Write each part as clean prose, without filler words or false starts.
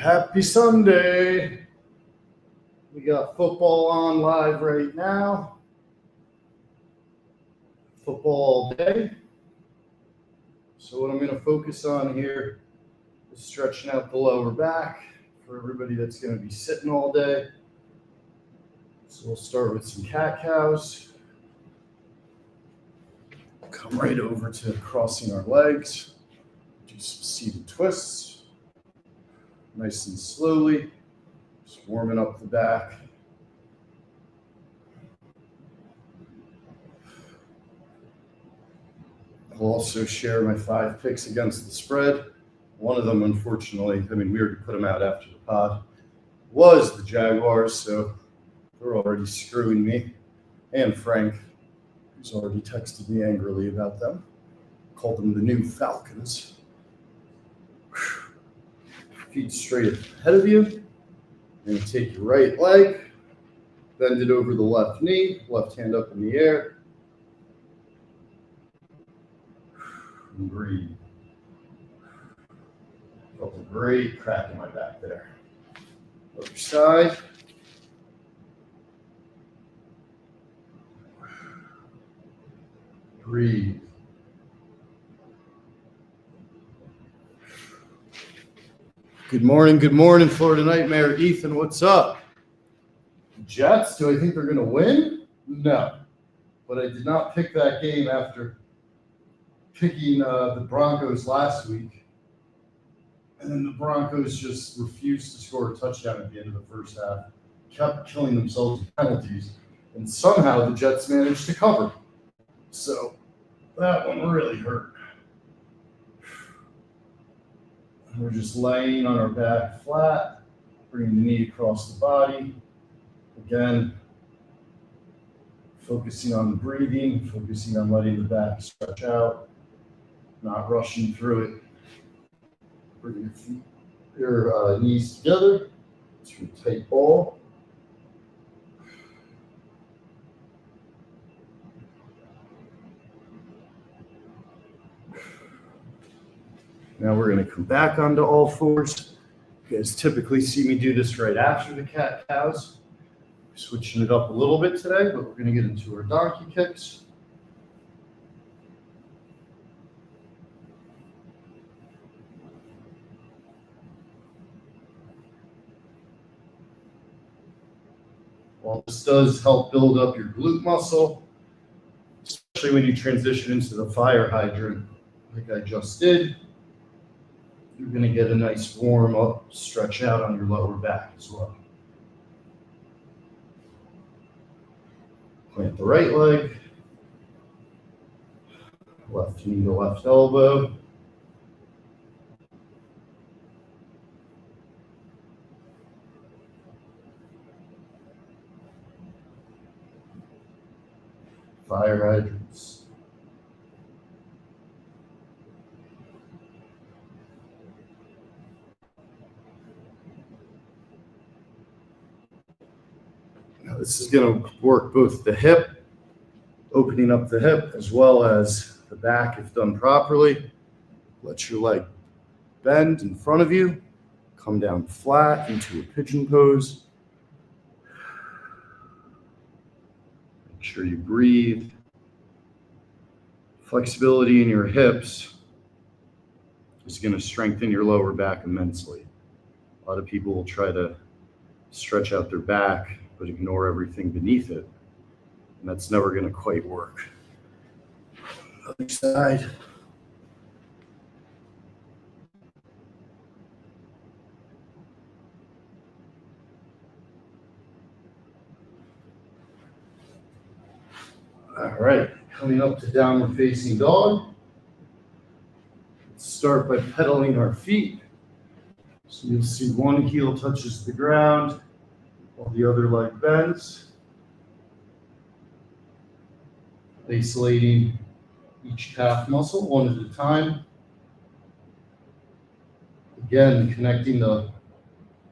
Happy Sunday. We got football on live right now. Football all day. So what I'm going to focus on here is stretching out the lower back for everybody that's going to be sitting all day. So we'll start with some cat-cows. Come right over to crossing our legs. Do some seated twists. Nice and slowly. Just warming up the back. I'll also share my 5 picks against the spread. One of them, unfortunately, we already put them out after the pod, was the Jaguars, so they're already screwing me. And Frank, who's already texted me angrily about them. Called them the new Falcons. Feet straight ahead of you. And take your right leg, bend it over the left knee, left hand up in the air. And breathe. Felt a great crack in my back there. Other side. Breathe. Good morning, Florida Nightmare. Ethan, what's up? Jets, do I think they're going to win? No. But I did not pick that game after picking the Broncos last week. And then the Broncos just refused to score a touchdown at the end of the first half. Kept killing themselves with penalties. And somehow the Jets managed to cover. So that one really hurt. We're just laying on our back flat, bringing the knee across the body. Again, focusing on the breathing, focusing on letting the back stretch out, not rushing through it. Bring your knees together to a tight ball. Now we're going to come back onto all fours. You guys typically see me do this right after the cat-cows. Switching it up a little bit today, but we're going to get into our donkey kicks. Well, this does help build up your glute muscle, especially when you transition into the fire hydrant like I just did. You're going to get a nice warm up, stretch out on your lower back as well. Plant the right leg, left knee to left elbow. Fire hydrants. Now this is going to work both the hip, opening up the hip, as well as the back if done properly. Let your leg bend in front of you. Come down flat into a pigeon pose. Make sure you breathe. Flexibility in your hips is going to strengthen your lower back immensely. A lot of people will try to stretch out their back, but ignore everything beneath it. And that's never going to quite work. Other side. All right, coming up to downward facing dog. Let's start by pedaling our feet. So you'll see one heel touches the ground while the other leg bends. Isolating each calf muscle one at a time. Again, connecting the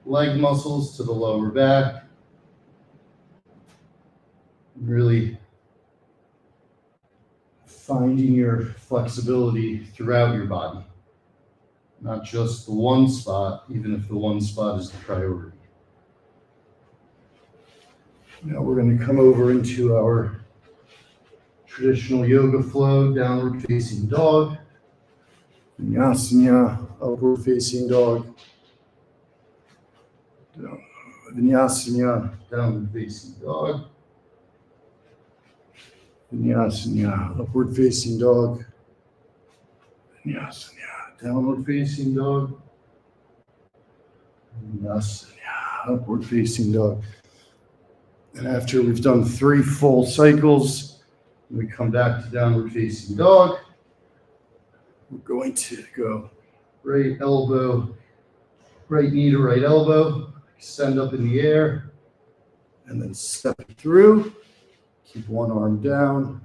leg muscles to the lower back. Really finding your flexibility throughout your body. not just the one spot, even if the one spot is the priority. Now we're going to come over into our traditional yoga flow, downward facing dog, Vinyasana, upward facing dog, Vinyasana, downward facing dog, Vinyasana, upward facing dog, Vinyasana, downward facing dog, Vinyasana, upward facing dog. And after we've done 3 full cycles, we come back to downward facing dog. We're going to go right elbow, right knee to right elbow, extend up in the air, and then step through. Keep one arm down,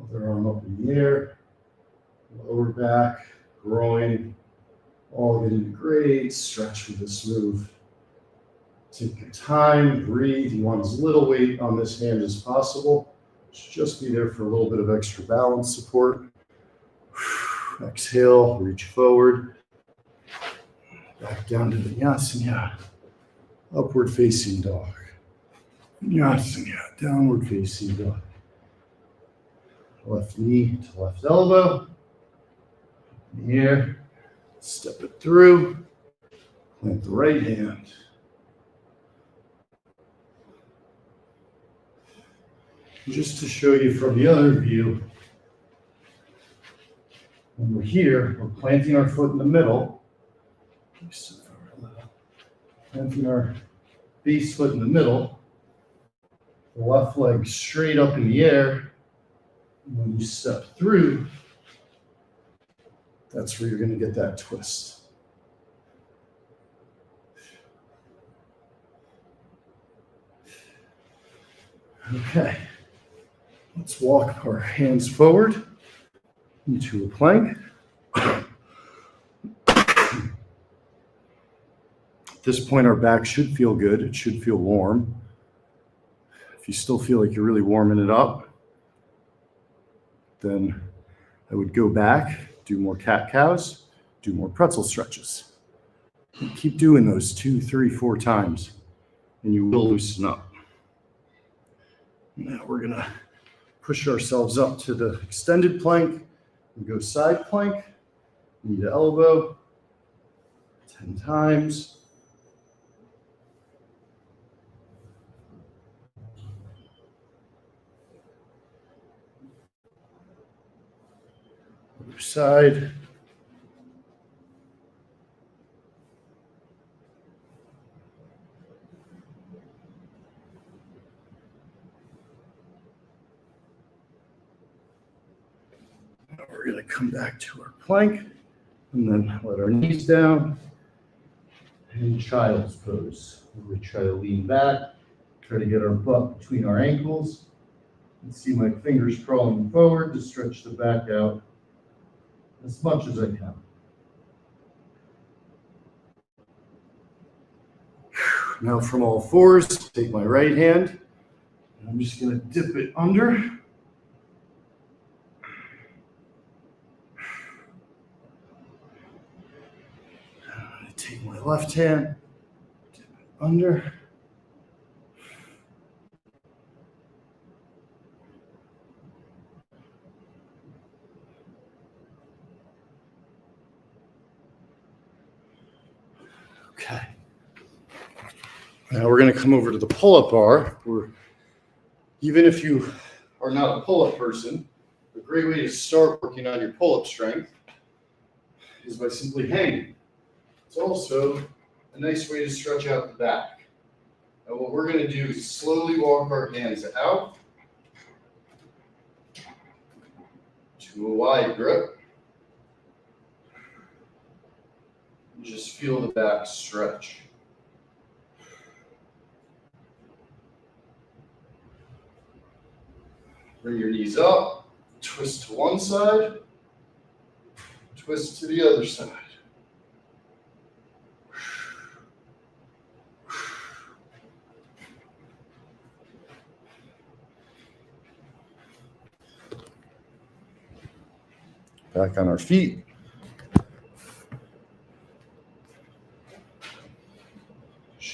other arm up in the air, lower back, groin, all getting a great stretch with this move. Take your time, breathe. You want as little weight on this hand as possible. Just be there for a little bit of extra balance support. Exhale, reach forward. Back down to Vinyasana. Upward facing dog. Vinyasana, downward facing dog. Left knee to left elbow. In the air. Step it through. Plant the right hand. Just to show you from the other view, when we're here, we're planting our foot in the middle. Planting our base foot in the middle. The left leg straight up in the air. And when you step through, that's where you're going to get that twist. Okay. Let's walk our hands forward into a plank. At this point, our back should feel good. It should feel warm. If you still feel like you're really warming it up, then I would go back, do more cat-cows, do more pretzel stretches. Keep doing those 2, 3, 4 times, and you will loosen up. Now we're going to push ourselves up to the extended plank and go side plank, knee to elbow, 10 times. Other side. We're going to come back to our plank and then let our knees down and child's pose. We try to lean back, try to get our butt between our ankles. You can see my fingers crawling forward to stretch the back out as much as I can. Now from all fours, take my right hand, and I'm just going to dip it under. Take my left hand, dip it under. Okay. Now we're going to come over to the pull-up bar. Even if you are not a pull-up person, a great way to start working on your pull-up strength is by simply hanging. It's also a nice way to stretch out the back. Now what we're going to do is slowly walk our hands out to a wide grip. And just feel the back stretch. Bring your knees up, twist to one side, twist to the other side. Back on our feet.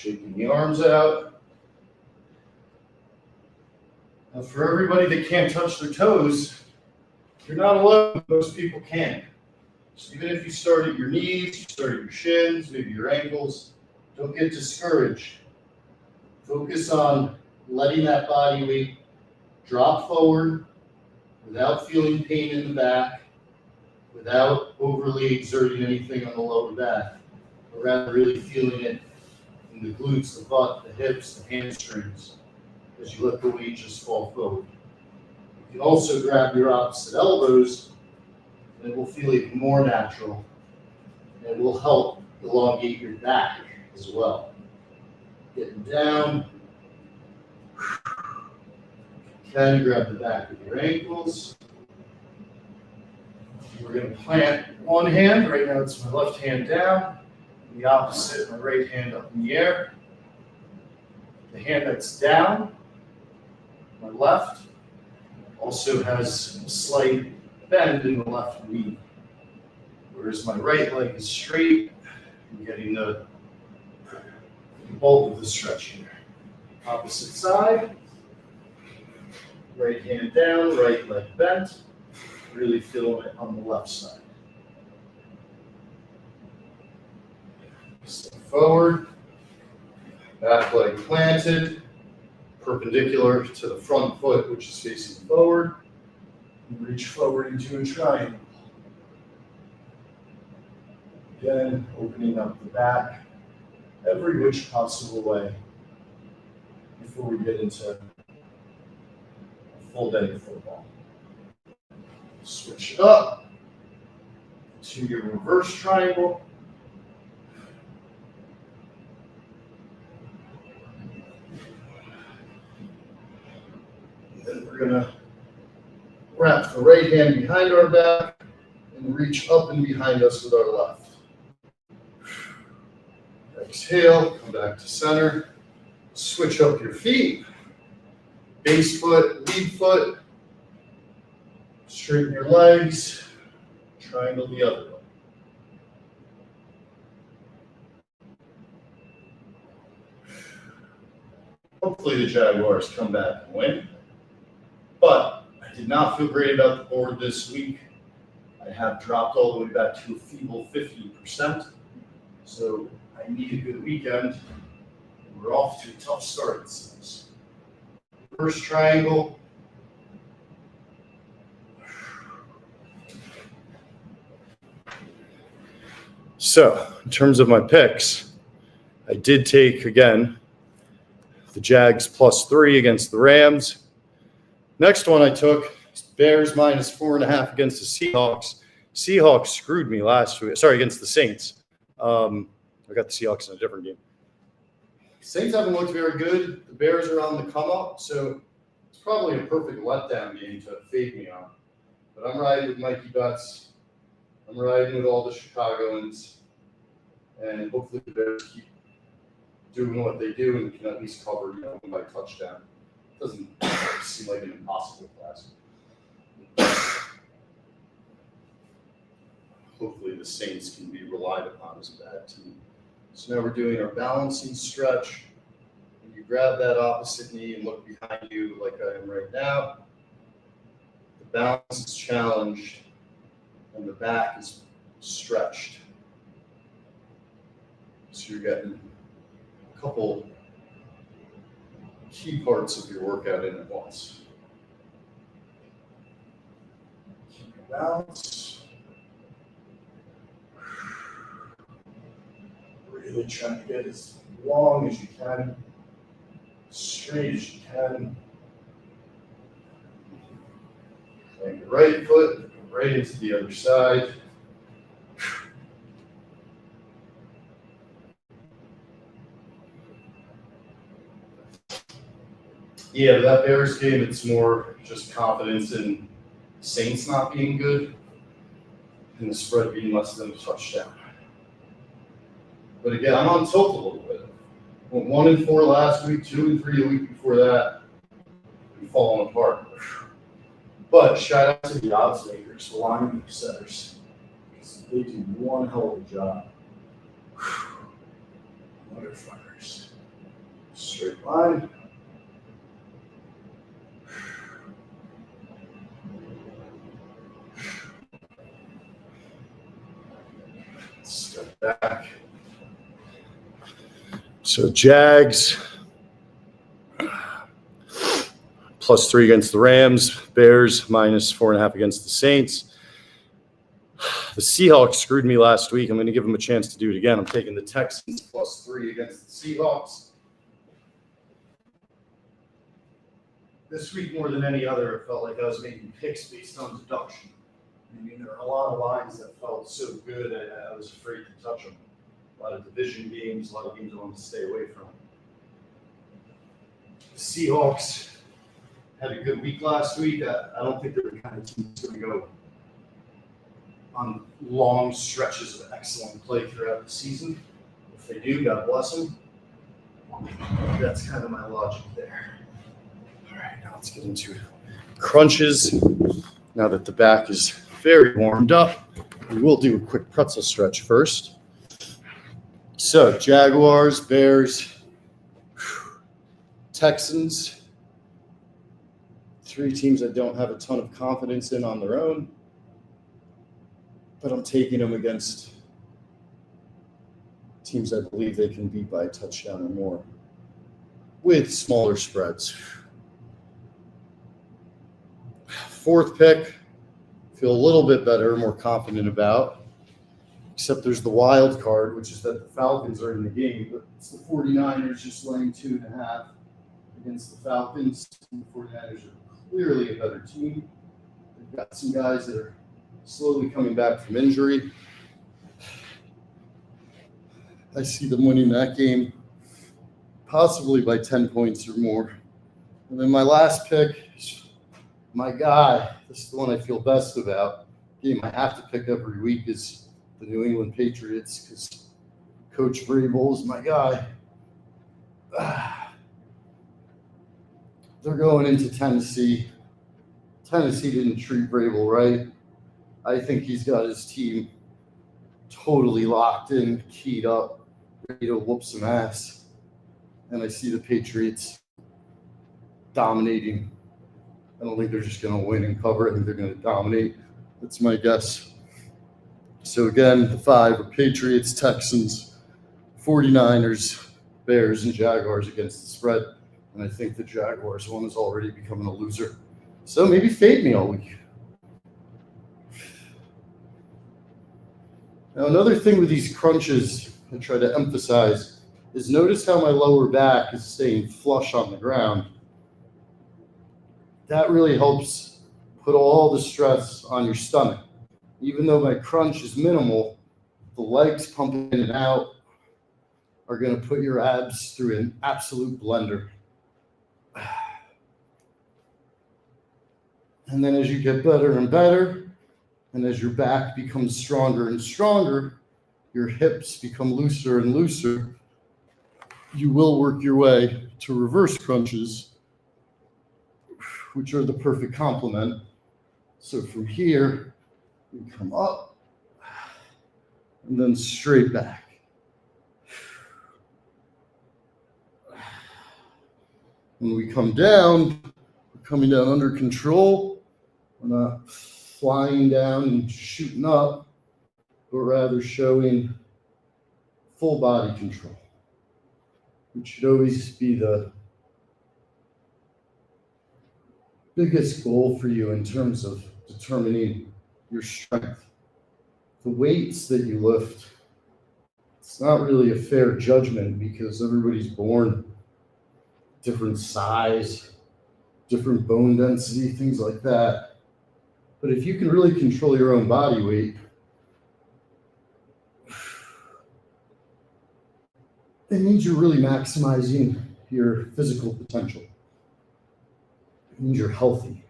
Shaking the arms out. Now for everybody that can't touch their toes, you're not alone. Most people can. So even if you start at your knees, you start at your shins, maybe your ankles, don't get discouraged. Focus on letting that body weight drop forward without feeling pain in the back, without overly exerting anything on the lower back, but rather really feeling it in the glutes, the butt, the hips, the hamstrings, as you let the weight just fall forward. You can also grab your opposite elbows, and it will feel even more natural. And it will help elongate your back as well. Getting down. You can grab the back of your ankles. We're going to plant one hand. Right now it's my left hand down. The opposite, my right hand up in the air. The hand that's down, my left, also has a slight bend in the left knee. Whereas my right leg is straight. I'm getting the bulk of the stretch here. Opposite side. Right hand down, right leg bent. Really feeling it on the left side. Step forward. Back leg planted. Perpendicular to the front foot, which is facing forward. And reach forward into a triangle. Again, opening up the back every which possible way before we get into a full day of football. Switch it up to your reverse triangle. And then we're going to wrap the right hand behind our back and reach up and behind us with our left. Exhale, come back to center. Switch up your feet. Base foot, lead foot. Straighten your legs. Triangle the other way. Hopefully the Jaguars come back and win. But I did not feel great about the board this week. I have dropped all the way back to a feeble 50%. So I need a good weekend. We're off to a tough start, it seems. First triangle. So, in terms of my picks, I did take, again, the Jags +3 against the Rams. Next one I took, Bears -4.5 against the Seahawks. Seahawks screwed me last week. Sorry, against the Saints. I got the Seahawks in a different game. Saints haven't looked very good. The Bears are on the come up, so it's probably a perfect letdown game to fade me on. But I'm riding with Mikey Butts. I'm riding with all the Chicagoans. And hopefully the Bears keep doing what they do and can at least cover, by touchdown. It doesn't seem like an impossible task. Hopefully the Saints can be relied upon as a bad team. So now we're doing our balancing stretch. And you grab that opposite knee and look behind you like I am right now. The balance is challenged and the back is stretched. So you're getting a couple key parts of your workout in at once. Keep your balance. Really trying to get as long as you can, straight as you can. Plant your right foot right into the other side. Yeah, that Bears game, it's more just confidence in Saints not being good and the spread being less than a touchdown. But again, I'm on tilt a little bit. Went 1-4 last week, 2-3 the week before that. I'm falling apart. But shout out to the odds makers, the line setters. They do one hell of a job. Motherfuckers. Straight line. Step back. So Jags +3 against the Rams, Bears -4.5 against the Saints. The Seahawks screwed me last week. I'm going to give them a chance to do it again. I'm taking the Texans +3 against the Seahawks. This week, more than any other, it felt like I was making picks based on deduction. I mean, there are a lot of lines that felt so good I was afraid to touch them. A lot of division games, a lot of games I wanted to stay away from. The Seahawks had a good week last week. I don't think they're the kind of team that's going to go on long stretches of excellent play throughout the season. If they do, God bless them. That's kind of my logic there. All right, now let's get into crunches. Now that the back is very warmed up, we will do a quick pretzel stretch first. So Jaguars, Bears, Texans. 3 teams I don't have a ton of confidence in on their own, but I'm taking them against teams I believe they can beat by a touchdown or more with smaller spreads. 4th pick, feel a little bit better, more confident about, except there's the wild card, which is that the Falcons are in the game, but it's the 49ers just laying 2.5 against the Falcons. The 49ers are clearly a better team. They've got some guys that are slowly coming back from injury. I see them winning that game, possibly by 10 points or more. And then my last pick, my guy, this is the one I feel best about. Game I have to pick every week is the New England Patriots because Coach Vrabel is my guy. They're going into Tennessee. Tennessee didn't treat Vrabel right. I think he's got his team totally locked in, keyed up, ready to whoop some ass. And I see the Patriots dominating. I don't think they're just going to win and cover. I think they're going to dominate. That's my guess. So again, the 5 are Patriots, Texans, 49ers, Bears, and Jaguars against the spread. And I think the Jaguars one is already becoming a loser. So maybe fade me all week. Now, another thing with these crunches I try to emphasize is notice how my lower back is staying flush on the ground. That really helps put all the stress on your stomach. Even though my crunch is minimal, the legs pumping in and out are going to put your abs through an absolute blender. And then as you get better and better, and as your back becomes stronger and stronger, your hips become looser and looser, you will work your way to reverse crunches, which are the perfect complement. So from here, we come up and then straight back. When we come down, we're coming down under control. We're not flying down and shooting up, but rather showing full body control, which should always be the biggest goal for you in terms of determining your strength. The weights that you lift, it's not really a fair judgment because everybody's born different size, different bone density, things like that. But if you can really control your own body weight, it means you're really maximizing your physical potential. It means you're healthy.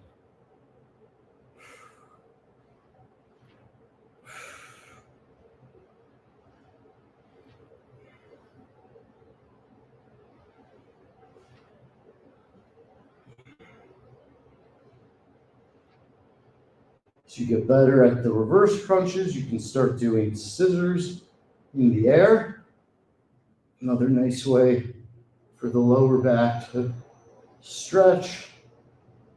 As you get better at the reverse crunches, you can start doing scissors in the air. Another nice way for the lower back to stretch,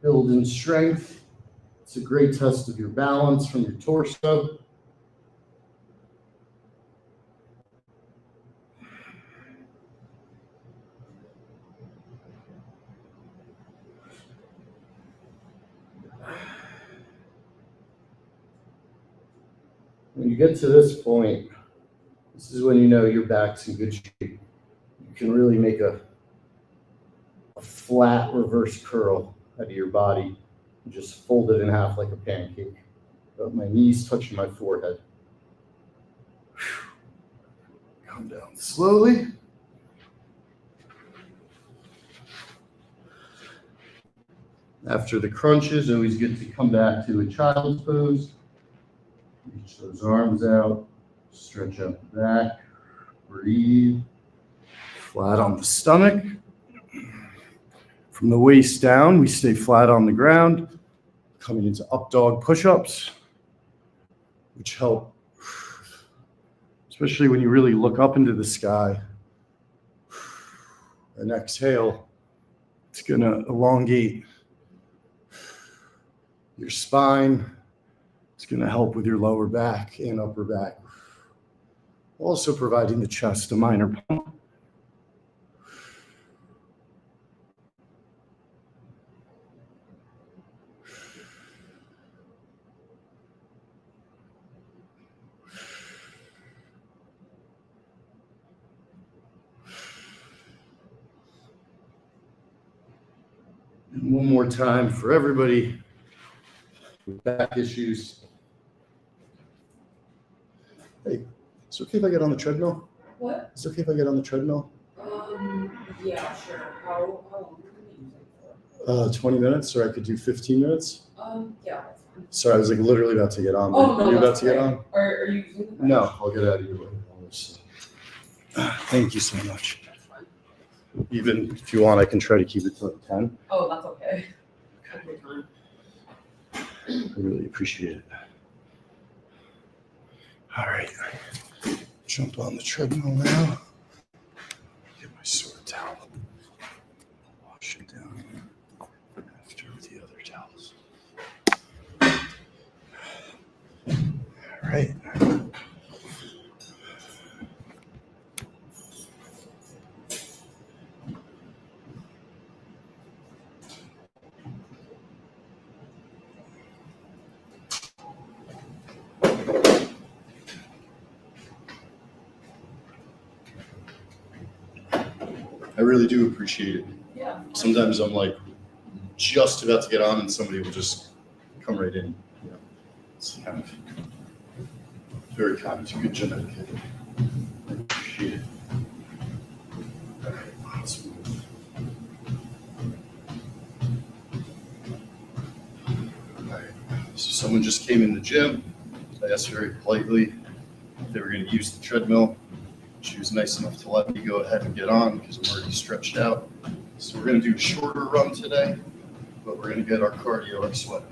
build in strength. It's a great test of your balance from your torso. When you get to this point, this is when you know your back's in good shape. You can really make a flat reverse curl out of your body and just fold it in half like a pancake. Got my knees touching my forehead. Come down slowly. After the crunches, always good to come back to a child's pose. Reach those arms out, stretch out the back, breathe. Flat on the stomach. From the waist down, we stay flat on the ground, coming into up dog push-ups, which help, especially when you really look up into the sky. And exhale, it's gonna elongate your spine. It's gonna help with your lower back and upper back. Also providing the chest a minor pump. And one more time for everybody with back issues. Hey, is it okay if I get on the treadmill? What? Is it okay if I get on the treadmill? Yeah, sure. How long do you use it for? 20 minutes, or I could do 15 minutes. Yeah, that's fine. Sorry, I was like literally about to get on. Oh, no, Are you about that's to get okay. on? Are you using the bench? No, I'll get out of your way. Thank you so much. That's fine. Even if you want, I can try to keep it to like 10. Oh, that's okay. Take your time. I really appreciate it. All right. Jump on the treadmill now. Get my sword towel. Wash it down after with the other towels. All right. I really do appreciate it. Yeah. Sometimes I'm like just about to get on and somebody will just come right in. You know, it's kind of very kind. It's a good genetic kid. I appreciate it. All right, let's move. All right, so someone just came in the gym. I asked very politely if they were going to use the treadmill. She was nice enough to let me go ahead and get on because I'm already stretched out. So we're going to do a shorter run today, but we're going to get our cardio, our sweat.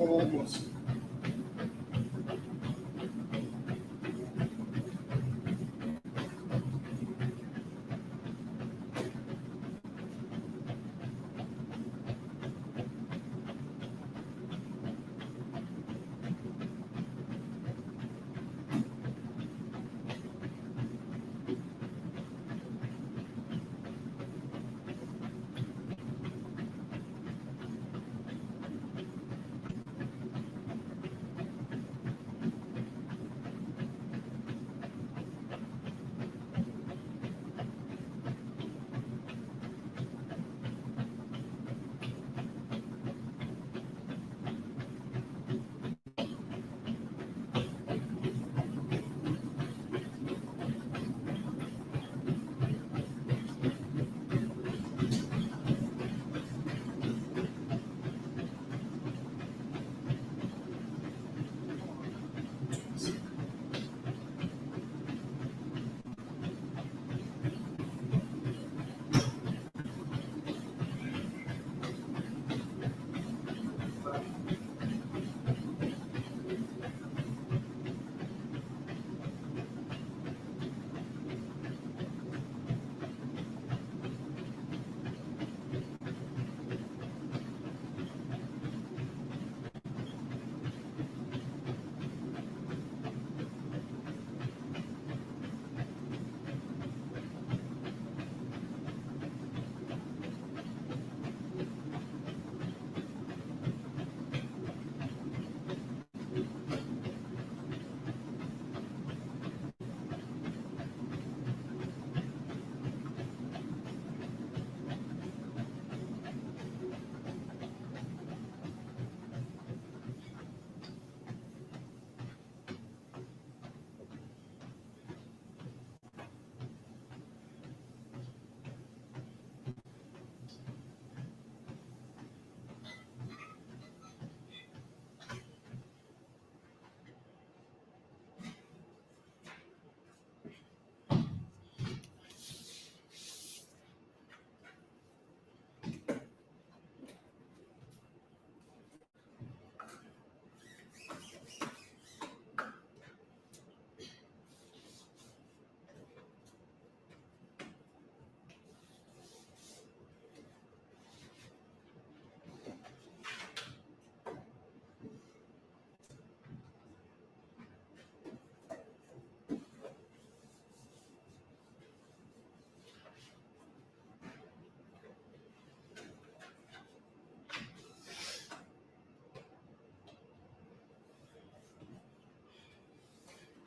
Almost.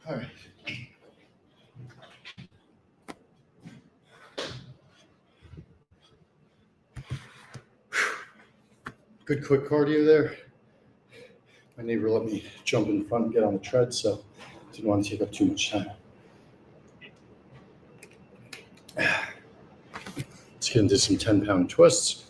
All right. Good quick cardio there. My neighbor let me jump in front and get on the tread, so didn't want to take up too much time. Let's get into some 10-pound twists.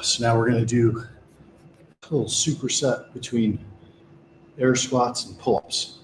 So now we're going to do a little superset between air squats and pull-ups.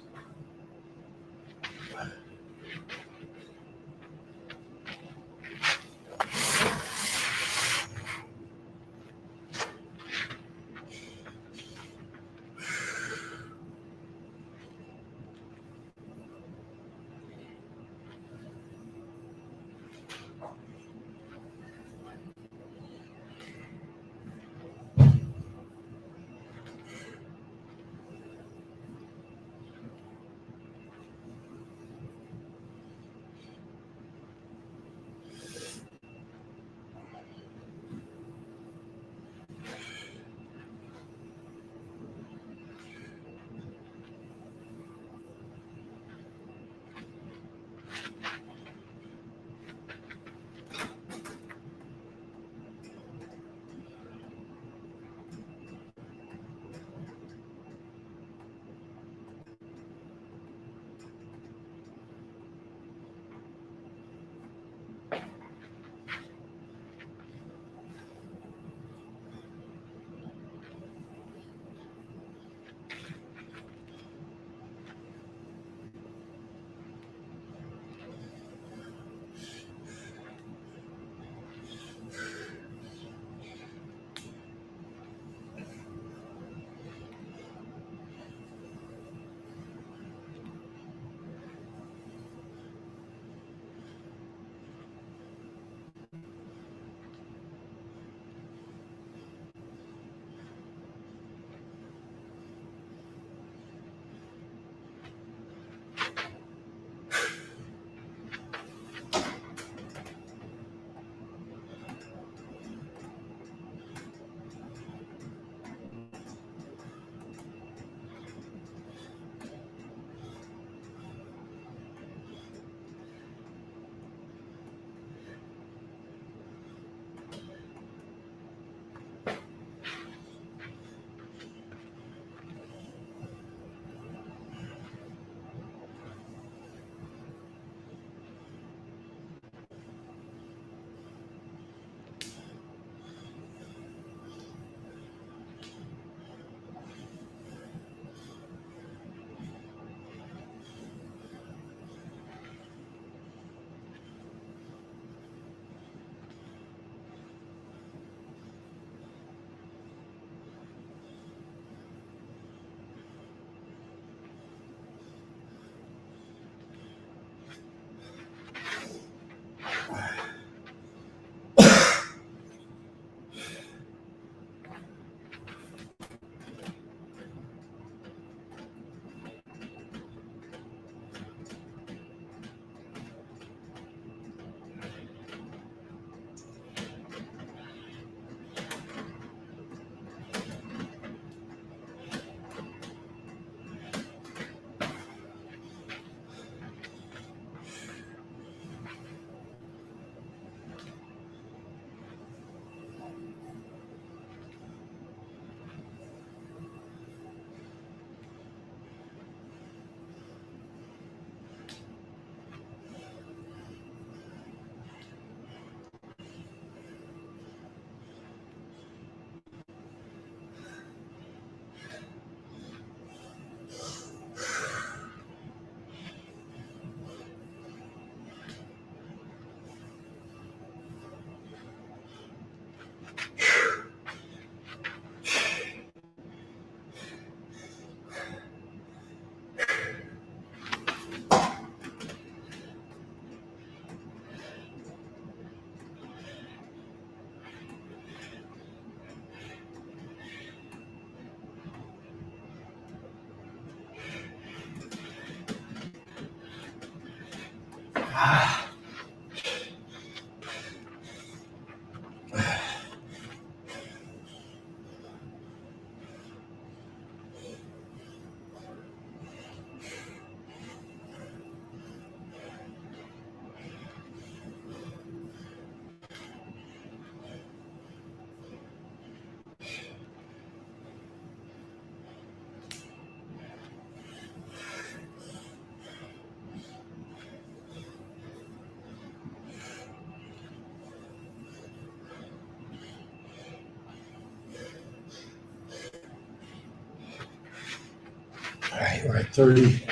All right, we're at 30.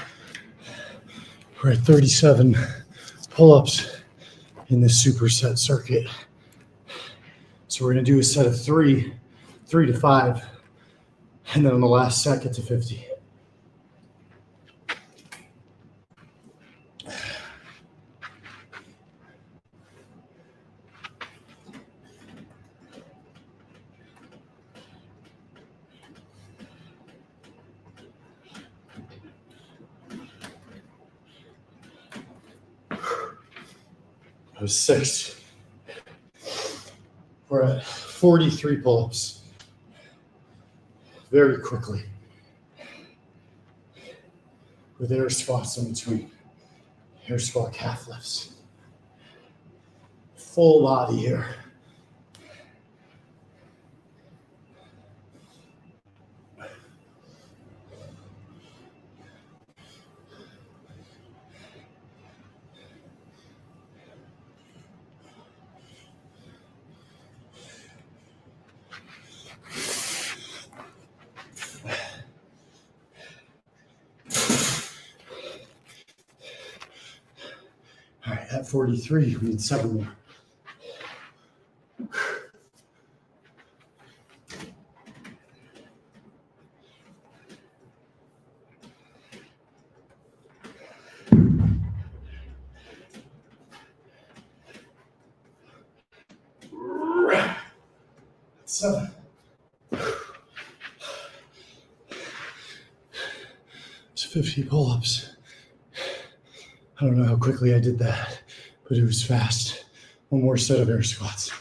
We're at 37 pull-ups in this superset circuit. So we're gonna do a set of 3 to 5, and then on the last set, get to 50. That was 6. We're at 43 pull-ups. Very quickly. With air squats in between. Air squat calf lifts. Full body here. All right, at 43, we need 7 more. Seven. It's 50 pull-ups. I don't know how quickly I did that, but it was fast. One more set of air squats.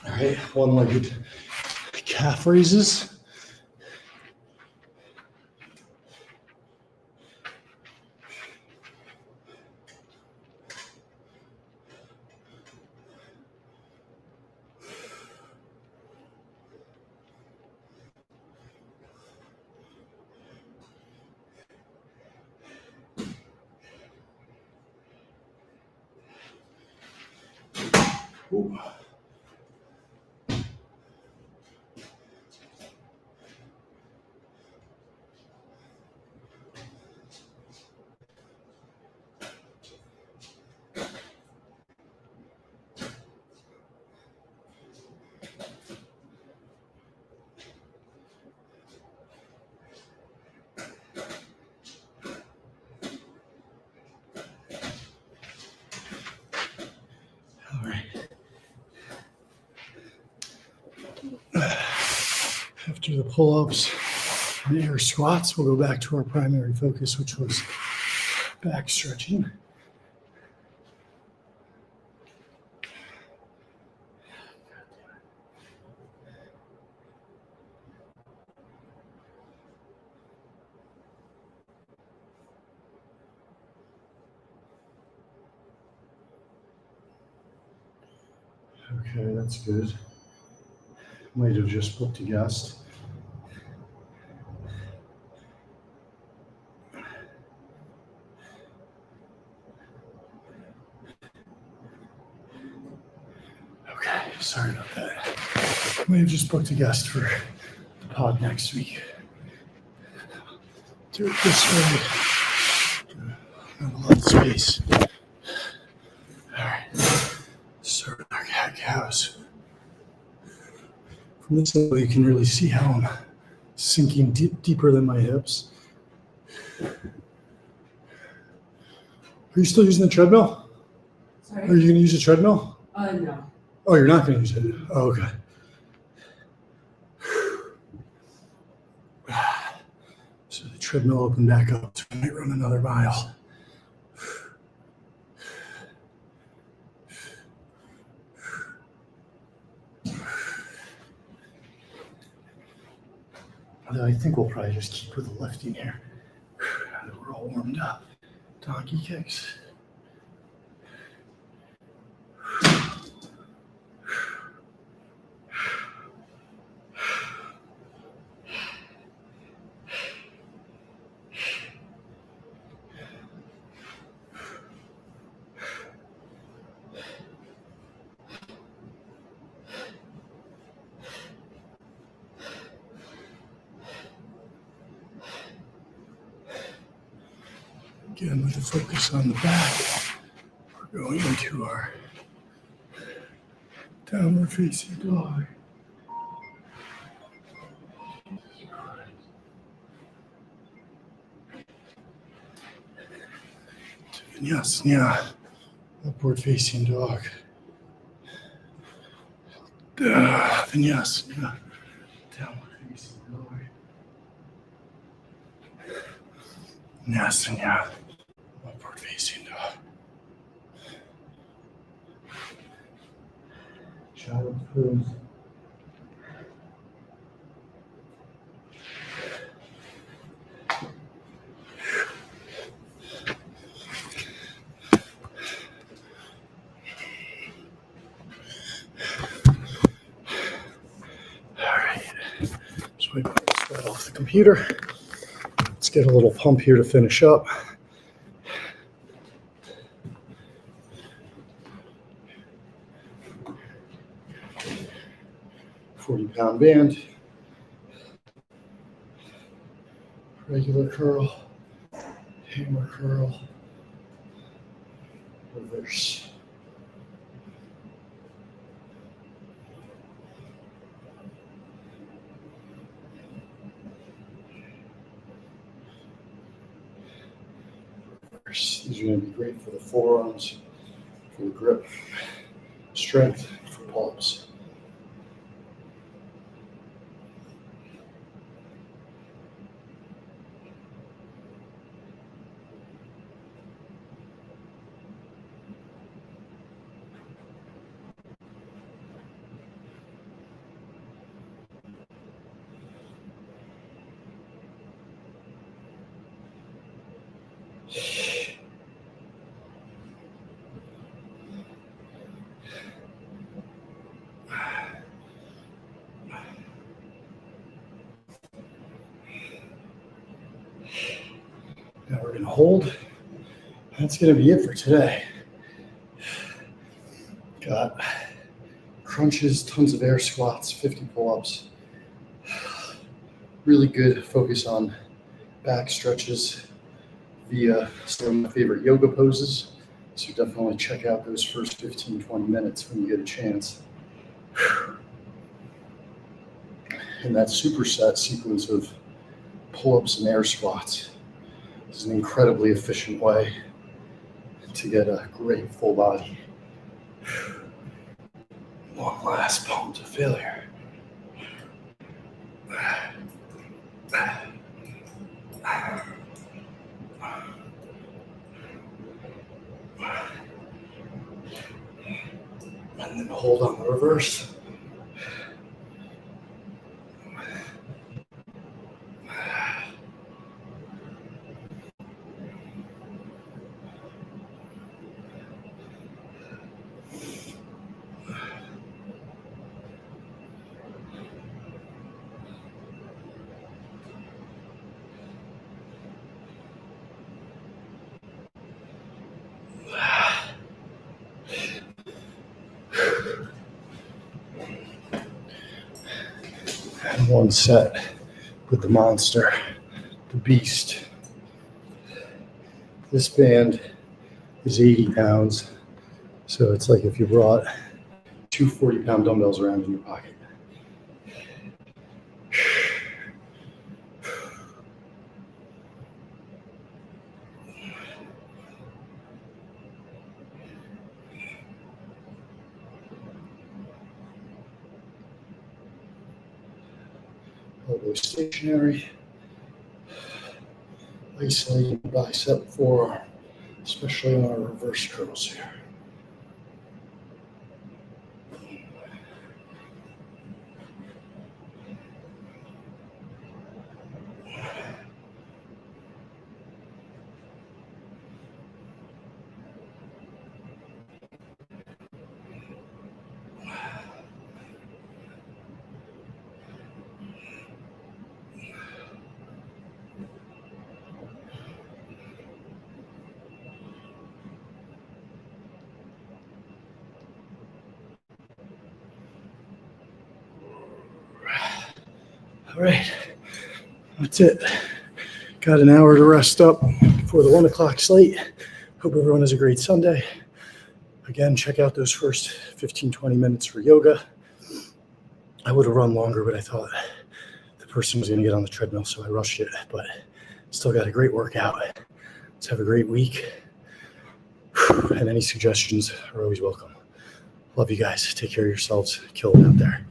All right, one-legged calf raises. Ooh. All right. After the pull-ups and air squats, we'll go back to our primary focus, which was back stretching. Okay, that's good. Might have just booked a guest. Okay, sorry about that. Might have just booked a guest for the pod next week. Do it this way. Not a lot of space. All right. Start with our cat cows. From this level, you can really see how I'm sinking deeper than my hips. Are you still using the treadmill? Sorry? Are you going to use the treadmill? No. Oh, you're not going to use it? Oh, okay. So the treadmill opened back up, so I might run another mile. Although I think we'll probably just keep with the lifting here. Now that we're all warmed up. Donkey kicks. Again, with the focus on the back, we're going into our downward facing dog. Vinyasana, upward facing dog. Vinyasana, downward facing dog. Vinyasana, upward facing dog. Child's pose. So I put that off the computer. Let's get a little pump here to finish up. £40 band. Regular curl. Hammer curl. Reverse. These are going to be great for the forearms, for the grip, strength, for pull-ups. Now we're going to hold. That's going to be it for today. Got crunches, tons of air squats, 50 pull-ups. Really good focus on back stretches via some of my favorite yoga poses. So definitely check out those first 15, 20 minutes when you get a chance. And that superset sequence of pull-ups and air squats is an incredibly efficient way to get a great full body. One last pump to failure. And then hold on the reverse. And one set with the monster, the beast. This band is 80 pounds. So it's like if you brought two 40-pound dumbbells around in your pocket. Elbow stationary. isolating bicep forearm, especially on our reverse curls here. All right, that's it. Got an hour to rest up for the 1 o'clock slate. Hope everyone has a great Sunday. Again, check out those first 15, 20 minutes for yoga. I would have run longer, but I thought the person was going to get on the treadmill, so I rushed it. But still got a great workout. Let's have a great week. And any suggestions are always welcome. Love you guys. Take care of yourselves. Kill it out there.